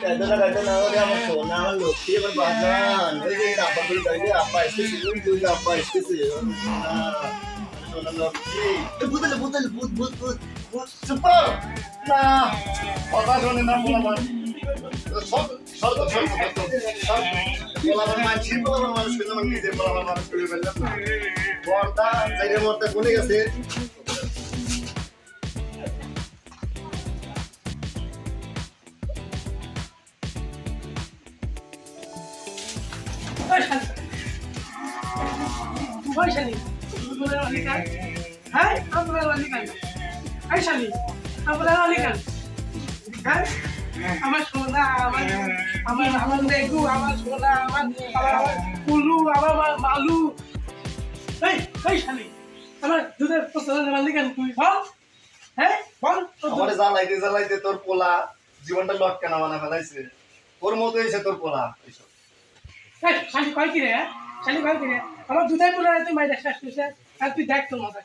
কাঁদে না ওরে আমার সোনা আমার লক্ষ্মী আমার বাজান ওই যে আব্বা বলে গাইলে আব্বা এসেছে তুই আব্বা এসেছে সোনা সোনা লক্ষ্মী ভূত ভূত ভূত ভূত ভূত চুপ না কথা শোনে না বলা সব সব সব বলা মানুষ কিন্তু আমার নিজে বলা মানুষ করে ফেললাম না বর্দা সাইডের মধ্যে বলে গেছে হ্যাঁ আপনার আমার সোনা আমার মেঘু আমার সোনা আমার কুলু আমার মালু এই শালি আমার দুধের প্রচলনের মালিক তুই বল হ্যাঁ বল আমার জ্বালাইতে তোর পোলা জীবনটা লটকানা বানা ফেলাইছে তোর মতো হয়েছে তোর পোলা এইসব শালি কয় কি রে শালি কয় কি রে আমার দুধের পোলা তুই মাইরা শেষ করছিস আর তুই দেখ তোর মজা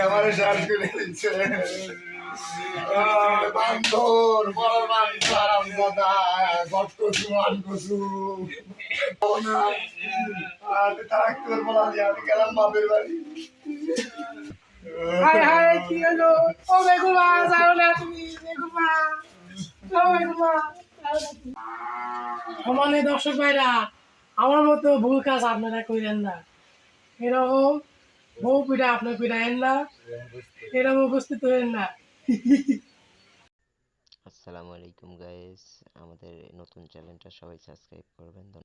আমার শ্বাস করে দিচ্ছে বান্ধর বড় বান্ধর দাদা গট কসু মান কসু তোর বলা আমি গেলাম বাপের বাড়ি হায় হায় কি হলো ও বেগুমা যাও না তুমি বেগুমা ও বেগুমা সমানে দর্শক ভাইরা আমার মতো ভুল কাজ আপনারা করেন না এরকম বউ পিঠা আপনার পিঠায়েন না এরকম উপস্থিত হবেন না আসসালামু আলাইকুম গাইস, আমাদের নতুন চ্যানেলটা সবাই সাবস্ক্রাইব করবেন।